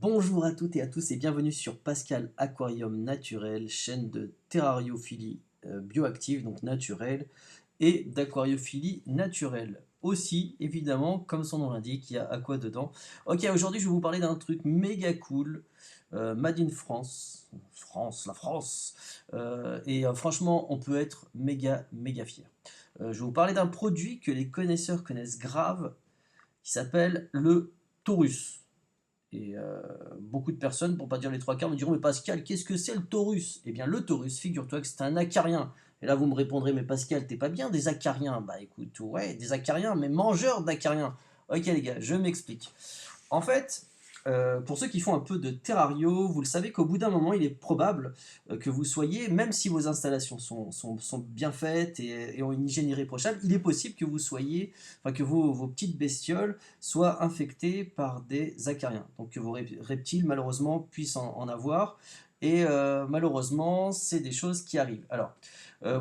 Bonjour à toutes et à tous et bienvenue sur Pascal Aquarium Naturel, chaîne de terrariophilie bioactive, donc naturelle, et d'aquariophilie naturelle. Aussi, évidemment, comme son nom l'indique, il y a aqua dedans. Ok, aujourd'hui je vais vous parler d'un truc méga cool, Made in France, la France, franchement on peut être méga fier. Je vais vous parler d'un produit que les connaisseurs connaissent grave, qui s'appelle le Taurus. Beaucoup de personnes, pour pas dire les trois quarts, me diront: mais Pascal, qu'est-ce que c'est le Taurus? Eh bien, le Taurus, figure-toi que c'est un acarien. Et là, vous me répondrez: mais Pascal, t'es pas bien des acariens? Bah écoute, ouais, des acariens, mais mangeurs d'acariens. Ok, les gars, je m'explique. En fait, pour ceux qui font un peu de terrario, vous le savez qu'au bout d'un moment, il est probable que vous soyez, même si vos installations sont bien faites et ont une hygiène irréprochable, il est possible que vous soyez, enfin que vos petites bestioles soient infectées par des acariens. Donc que vos reptiles, malheureusement, puissent en avoir. Malheureusement, c'est des choses qui arrivent. Alors,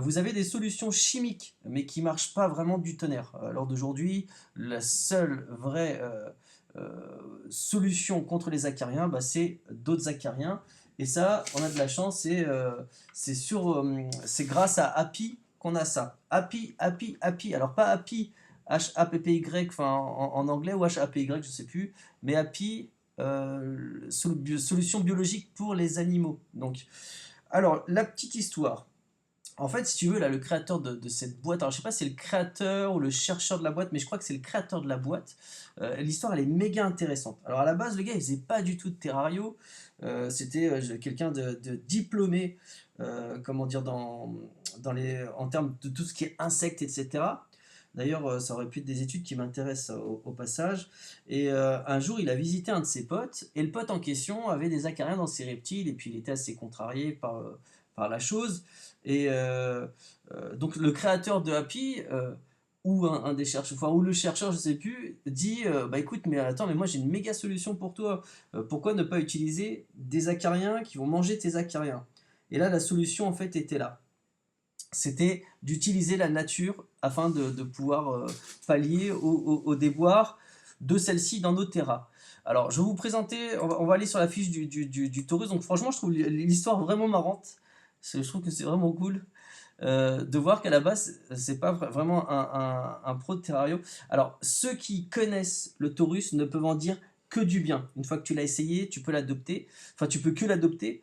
vous avez des solutions chimiques, mais qui ne marchent pas vraiment du tonnerre. Lors d'aujourd'hui, la seule vraie solution contre les acariens, bah, c'est d'autres acariens. Et ça, on a de la chance, c'est grâce à Happy qu'on a ça. Happy. Alors pas Happy, H-A-P-P-Y, enfin en anglais, ou H-A-P-Y, je sais plus, mais Happy, solution biologique pour les animaux. Donc, alors, la petite histoire. En fait, si tu veux, là, le créateur de cette boîte, alors je sais pas si c'est le créateur ou le chercheur de la boîte, mais je crois que c'est le créateur de la boîte. L'histoire, elle est méga intéressante. Alors à la base, le gars, il faisait pas du tout de terrario. C'était quelqu'un de diplômé, comment dire, en termes de tout ce qui est insectes, etc. D'ailleurs, ça aurait pu être des études qui m'intéressent au passage. Un jour, il a visité un de ses potes, et le pote en question avait des acariens dans ses reptiles, et puis il était assez contrarié par la chose. Donc le créateur de Happy, ou un des chercheurs, enfin, ou le chercheur, je sais plus, dit bah écoute, mais attends, mais moi j'ai une méga solution pour toi. Pourquoi ne pas utiliser des acariens qui vont manger tes acariens? Et là, la solution en fait était là. C'était d'utiliser la nature afin de pouvoir pallier au déboire de celle-ci dans nos terras. Alors, je vais vous présenter, on va aller sur la fiche du Taurus. Donc, franchement, je trouve l'histoire vraiment marrante. Je trouve que c'est vraiment cool de voir qu'à la base, c'est pas vraiment un pro de Terrario. Alors, ceux qui connaissent le Taurus ne peuvent en dire que du bien. Une fois que tu l'as essayé, tu peux l'adopter. Enfin, tu peux que l'adopter.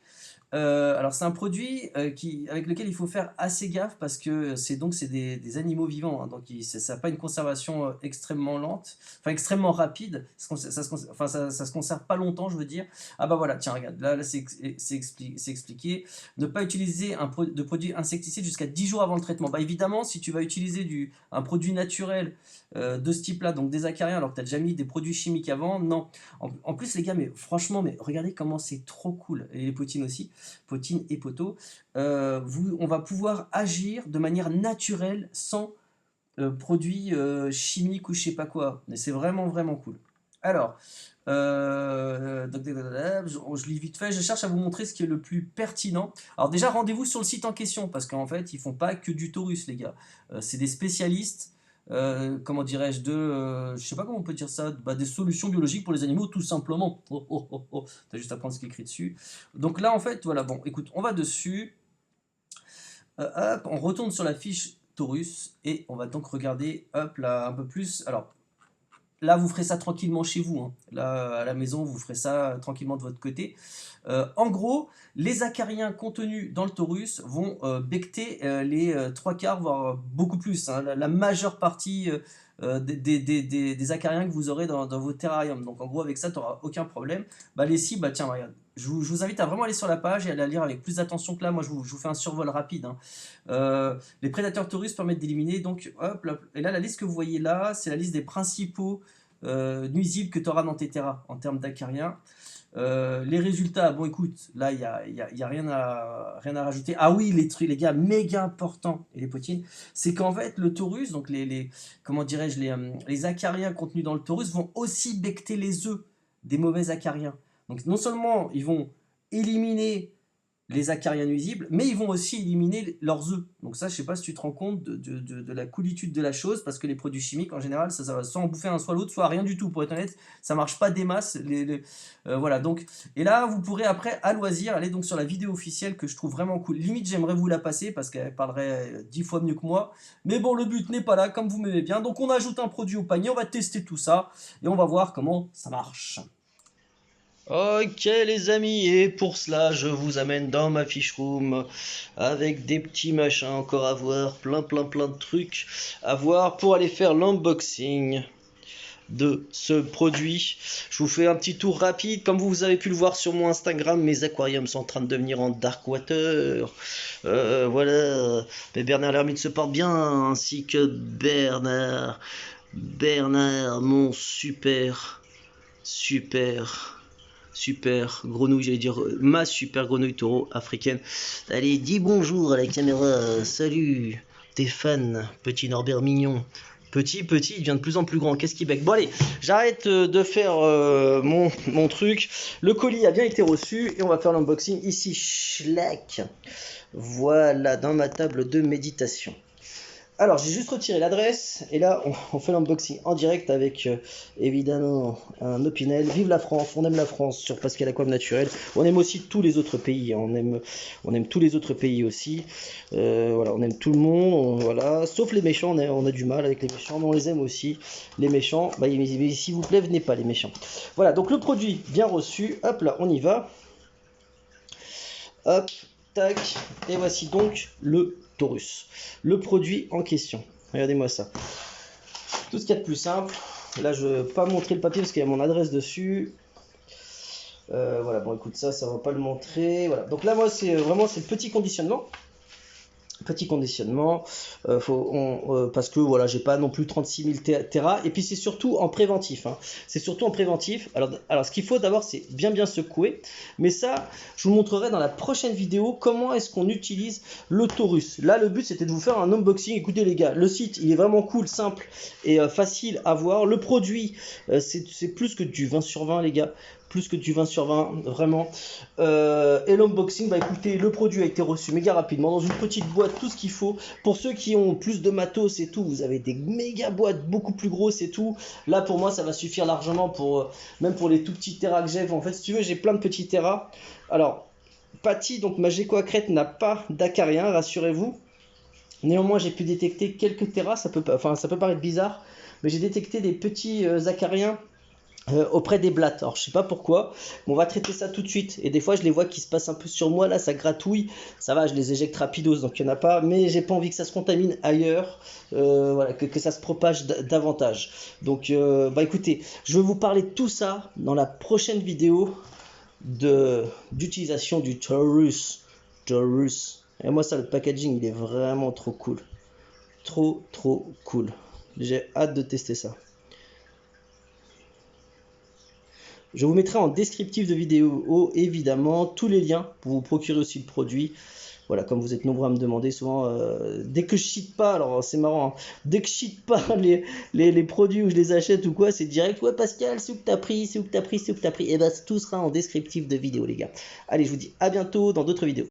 Alors c'est un produit avec lequel il faut faire assez gaffe parce que c'est des animaux vivants, hein, donc ça n'a pas une conservation extrêmement lente, enfin extrêmement rapide, ça se conserve pas longtemps, je veux dire. Ah bah voilà, tiens regarde, là c'est expliqué. Ne pas utiliser de produit insecticide jusqu'à 10 jours avant le traitement. Bah évidemment, si tu vas utiliser un produit naturel de ce type là, donc des acariens, alors que tu as déjà mis des produits chimiques avant, non. En plus les gars, mais franchement, mais regardez comment c'est trop cool, et les poutines aussi. Potine et Poto, on va pouvoir agir de manière naturelle sans produits chimiques ou je sais pas quoi. Mais c'est vraiment cool. Alors, je lis vite fait, je cherche à vous montrer ce qui est le plus pertinent. Alors déjà, rendez-vous sur le site en question, parce qu'en fait, ils font pas que du Taurus, les gars. C'est des spécialistes, comment dirais-je, je sais pas comment on peut dire ça, bah, des solutions biologiques pour les animaux, tout simplement. T'as juste à prendre ce qui est écrit dessus. Donc là, en fait, voilà, bon, écoute, on va dessus. Hop, on retourne sur la fiche Taurus, et on va donc regarder, hop, là, un peu plus. Alors, là, vous ferez ça tranquillement chez vous, hein. Là, à la maison, vous ferez ça tranquillement de votre côté. En gros, les acariens contenus dans le Taurus vont becter les trois quarts, voire beaucoup plus, hein, la majeure partie des acariens que vous aurez dans vos terrariums. Donc en gros, avec ça, tu n'auras aucun problème. Bah, les cibles, bah, tiens, regarde. Je vous invite à vraiment aller sur la page et à la lire avec plus d'attention que là. Moi, je vous fais un survol rapide, hein. Les prédateurs Taurus permettent d'éliminer, donc hop, là, et là, la liste que vous voyez là, c'est la liste des principaux nuisibles que tu auras dans tes terras en termes d'acariens. Les résultats, bon écoute, là il y a rien à rajouter. Ah oui, les trucs, les gars, méga important, et les potines, c'est qu'en fait le Taurus, donc comment dirais-je, les acariens contenus dans le Taurus vont aussi becter les œufs des mauvais acariens. Donc non seulement ils vont éliminer les acariens nuisibles, mais ils vont aussi éliminer leurs œufs. Donc ça, je sais pas si tu te rends compte de la coolitude de la chose, parce que les produits chimiques, en général, ça va soit en bouffer un, soit l'autre, soit rien du tout. Pour être honnête, ça marche pas des masses. Voilà, donc, et là, vous pourrez après, à loisir, aller donc sur la vidéo officielle que je trouve vraiment cool. Limite, j'aimerais vous la passer, parce qu'elle parlerait 10 fois mieux que moi. Mais bon, le but n'est pas là, comme vous m'aimez bien. Donc on ajoute un produit au panier, on va tester tout ça, et on va voir comment ça marche. Ok les amis, et pour cela je vous amène dans ma fiche room avec des petits machins encore à voir, plein de trucs à voir pour aller faire l'unboxing de ce produit. Je vous fais un petit tour rapide. Comme vous avez pu le voir sur mon Instagram, mes aquariums sont en train de devenir en dark water. Voilà. Mais Bernard l'ermite se porte bien, ainsi que Bernard, mon super grenouille, j'allais dire ma super grenouille taureau africaine. Allez, dis bonjour à la caméra. Salut, tes fans, petit Norbert mignon. Petit, il devient de plus en plus grand. Qu'est-ce qu'il bec? Bon, allez, j'arrête de faire mon truc. Le colis a bien été reçu et on va faire l'unboxing ici. Schlack. Voilà, dans ma table de méditation. Alors, j'ai juste retiré l'adresse et là, on fait l'unboxing en direct avec évidemment un Opinel. Vive la France, on aime la France sur Pascal Aquam Naturel. On aime aussi tous les autres pays, on aime tous les autres pays aussi. Voilà, on aime tout le monde, voilà. Sauf les méchants, on a du mal avec les méchants, mais on les aime aussi. Les méchants, bah, s'il vous plaît, venez pas les méchants. Voilà, donc le produit bien reçu. Hop là, on y va. Hop, tac, et voici donc le Taurus, le produit en question. Regardez-moi ça. Tout ce qu'il y a de plus simple. Là, je ne vais pas montrer le papier parce qu'il y a mon adresse dessus. Voilà, bon, écoute, ça va pas le montrer. Voilà. Donc là, moi, c'est vraiment le petit conditionnement. Petit conditionnement, parce que voilà, j'ai pas non plus 36 000 Tera, et puis c'est surtout en préventif, hein. C'est surtout en préventif. Alors ce qu'il faut d'abord, c'est bien secouer, mais ça, je vous montrerai dans la prochaine vidéo comment est-ce qu'on utilise le Taurus. Là, le but c'était de vous faire un unboxing. Écoutez les gars, le site il est vraiment cool, simple et facile à voir. Le produit, c'est plus que du 20 sur 20 les gars. Plus que du 20 sur 20, vraiment. Et l'unboxing, bah écoutez, le produit a été reçu méga rapidement dans une petite boîte, tout ce qu'il faut. Pour ceux qui ont plus de matos et tout, vous avez des méga boîtes beaucoup plus grosses et tout. Là, pour moi, ça va suffire largement pour même pour les tout petits terras que j'ai. En fait, si tu veux, j'ai plein de petits terras. Alors, Patty, donc ma Gecko-Acrète n'a pas d'acarien, rassurez-vous. Néanmoins, j'ai pu détecter quelques terras. Ça peut paraître bizarre, mais j'ai détecté des petits acariens auprès des blattes. Alors je sais pas pourquoi, mais on va traiter ça tout de suite. Et des fois je les vois qui se passent un peu sur moi, là ça gratouille, ça va, je les éjecte rapidos, donc il n'y en a pas, mais j'ai pas envie que ça se contamine ailleurs, voilà, que ça se propage davantage. Donc bah écoutez, je vais vous parler de tout ça dans la prochaine vidéo d'utilisation du Taurus. Et moi ça, le packaging il est vraiment trop cool, trop cool. J'ai hâte de tester ça. Je vous mettrai en descriptif de vidéo évidemment tous les liens pour vous procurer aussi le produit. Voilà, comme vous êtes nombreux à me demander souvent, dès que je cite pas, alors c'est marrant, hein, dès que je cite pas les produits où je les achète ou quoi, c'est direct, ouais Pascal, c'est où que t'as pris, et ben tout sera en descriptif de vidéo les gars. Allez, je vous dis à bientôt dans d'autres vidéos.